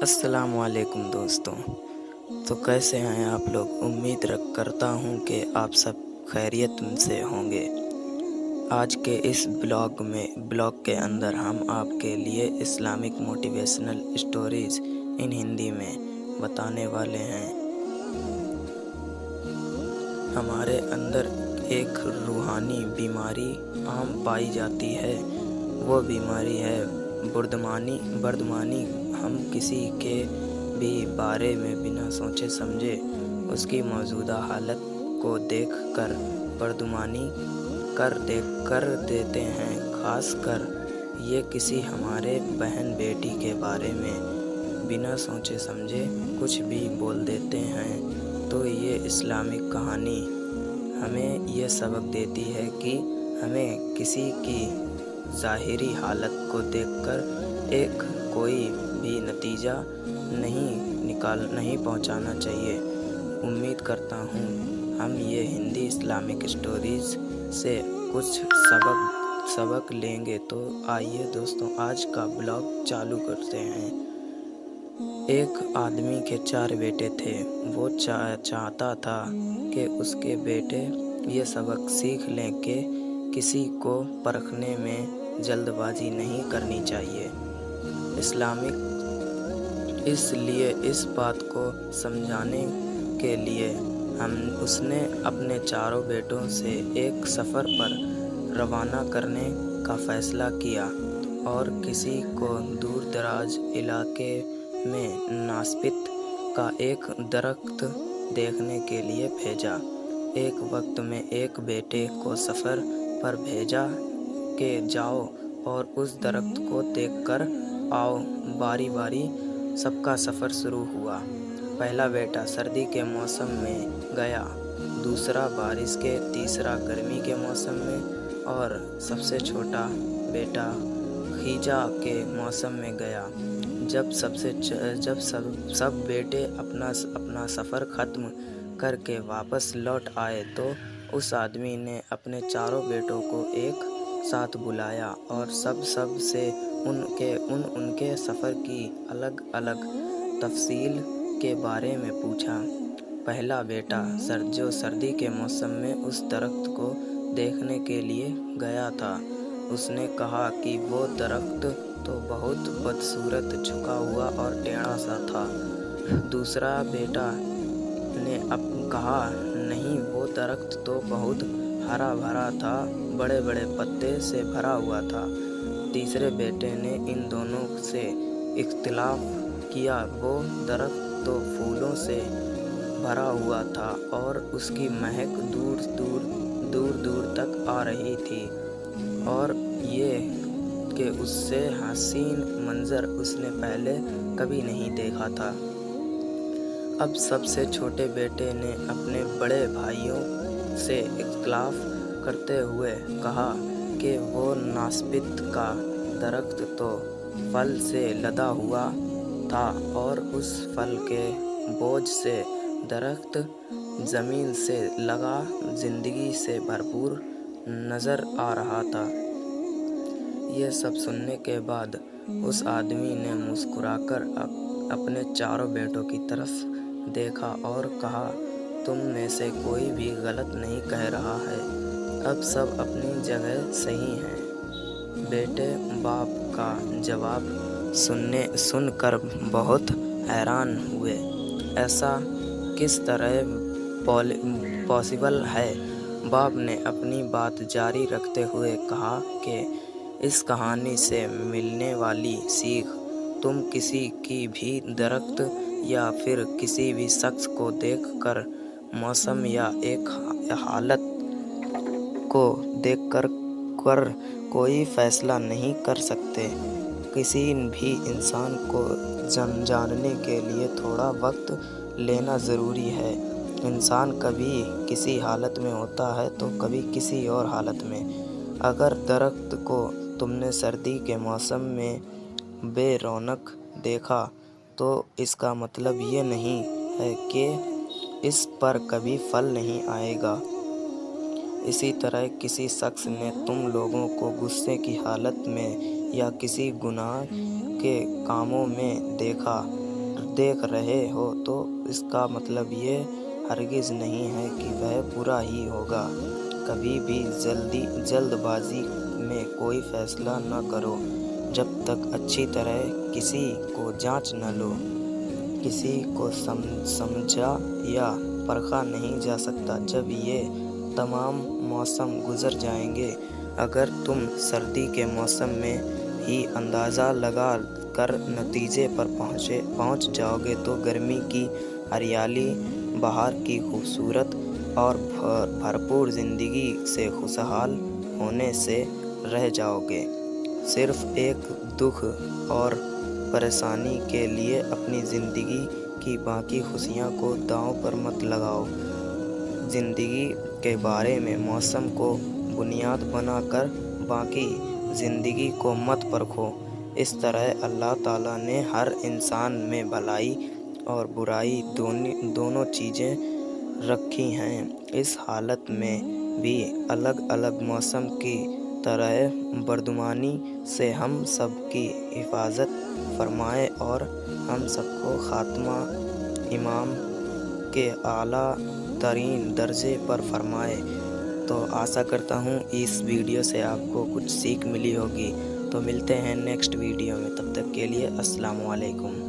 अस्सलाम वालेकुम दोस्तों। तो कैसे हैं आप लोग? उम्मीद करता हूँ कि आप सब खैरियत से होंगे। आज के इस ब्लॉग के अंदर हम आपके लिए इस्लामिक मोटिवेशनल स्टोरीज़ इन हिंदी में बताने वाले हैं। हमारे अंदर एक रूहानी बीमारी आम पाई जाती है। वो बीमारी है बर्दमानी। हम किसी के भी बारे में बिना सोचे समझे उसकी मौजूदा हालत को देख कर बर्दमानी कर देते हैं। ख़ास कर ये किसी हमारे बहन बेटी के बारे में बिना सोचे समझे कुछ भी बोल देते हैं। तो ये इस्लामिक कहानी हमें ये सबक देती है कि हमें किसी की ज़ाहिरी हालत को देखकर कोई भी नतीजा नहीं पहुंचाना चाहिए। उम्मीद करता हूं हम ये हिंदी इस्लामिक स्टोरीज़ से कुछ सबक लेंगे। तो आइए दोस्तों, आज का ब्लॉग चालू करते हैं। एक आदमी के 4 बेटे थे। वो चाहता था कि उसके बेटे ये सबक सीख लें कि किसी को परखने में जल्दबाजी नहीं करनी चाहिए। इसलिए इस बात को समझाने के लिए उसने अपने 4 बेटों से एक सफ़र पर रवाना करने का फ़ैसला किया और किसी को दूर दराज इलाके में नास्पित का एक दरख्त देखने के लिए भेजा। एक वक्त में एक बेटे को सफ़र पर भेजा कि जाओ और उस दरख्त को देखकर आओ। बारी बारी सबका सफ़र शुरू हुआ। पहला बेटा सर्दी के मौसम में गया, दूसरा बारिश के, तीसरा गर्मी के मौसम में और सबसे छोटा बेटा खीजा के मौसम में गया। जब सब बेटे अपना सफ़र ख़त्म करके वापस लौट आए तो उस आदमी ने अपने 4 बेटों को एक साथ बुलाया और सब से उनके सफ़र की अलग अलग तफसील के बारे में पूछा। पहला बेटा जो सर्दी के मौसम में उस दरख्त को देखने के लिए गया था, उसने कहा कि वो दरख्त तो बहुत बदसूरत, झुका हुआ और टेढ़ा सा था। दूसरा बेटा ने कहा, नहीं, वो दरख्त तो बहुत हरा भरा था, बड़े बड़े पत्ते से भरा हुआ था। तीसरे बेटे ने इन दोनों से इख्तिलाफ किया। वो दरख्त तो फूलों से भरा हुआ था और उसकी महक दूर दूर तक आ रही थी और ये कि उससे हसीन मंजर उसने पहले कभी नहीं देखा था। अब सबसे छोटे बेटे ने अपने बड़े भाइयों से इख्तिलाफ करते हुए कहा कि वो नास्पित का दरख्त तो फल से लदा हुआ था और उस फल के बोझ से दरख्त ज़मीन से लगा ज़िंदगी से भरपूर नज़र आ रहा था। ये सब सुनने के बाद उस आदमी ने मुस्कुराकर अपने 4 बेटों की तरफ देखा और कहा, तुम में से कोई भी गलत नहीं कह रहा है, अब सब अपनी जगह सही हैं। बेटे बाप का जवाब सुनकर बहुत हैरान हुए। ऐसा किस तरह पॉसिबल है? बाप ने अपनी बात जारी रखते हुए कहा कि इस कहानी से मिलने वाली सीख, तुम किसी की भी दरख्त या फिर किसी भी शख्स को देखकर, मौसम या एक हालत को देखकर कोई फैसला नहीं कर सकते। किसी भी इंसान को जानने के लिए थोड़ा वक्त लेना ज़रूरी है। इंसान कभी किसी हालत में होता है तो कभी किसी और हालत में। अगर दरख्त को तुमने सर्दी के मौसम में बेरौनक देखा तो इसका मतलब ये नहीं है कि इस पर कभी फल नहीं आएगा। इसी तरह किसी शख्स ने तुम लोगों को गुस्से की हालत में या किसी गुनाह के कामों में देखा دیکھ رہے ہو تو اس کا مطلب یہ ہرگز نہیں ہے کہ وہ برا ہی ہوگا۔ کبھی بھی جلد بازی میں کوئی فیصلہ نہ کرو جب تک اچھی طرح کسی کو جانچ نہ لو۔ کسی کو سمجھا یا پرکھا نہیں جا سکتا جب یہ تمام موسم گزر جائیں گے۔ اگر تم سردی کے موسم میں ہی اندازہ لگا کر نتیجے پر پہنچ جاؤ گے تو گرمی کی ہریالی، بہار کی خوبصورت اور بھرپور زندگی سے خوشحال ہونے سے رہ جاؤ گے۔ صرف ایک دکھ اور پریشانی کے لیے اپنی زندگی کی باقی خوشیوں کو داؤں پر مت لگاؤ۔ زندگی کے بارے میں موسم کو بنیاد بنا کر باقی زندگی کو مت پرکھو۔ اس طرح اللہ تعالیٰ نے ہر انسان میں بھلائی اور برائی دونوں چیزیں رکھی ہیں۔ اس حالت میں بھی الگ الگ موسم کی طرح بردباری سے ہم سب کی حفاظت فرمائے اور ہم سب کو خاتمہ ایمان کے اعلیٰ ترین درجے پر فرمائے۔ تو آشا کرتا ہوں اس ویڈیو سے آپ کو کچھ سیکھ ملی ہوگی۔ تو ملتے ہیں نیکسٹ ویڈیو میں، تب تک کے لیے السلام علیکم۔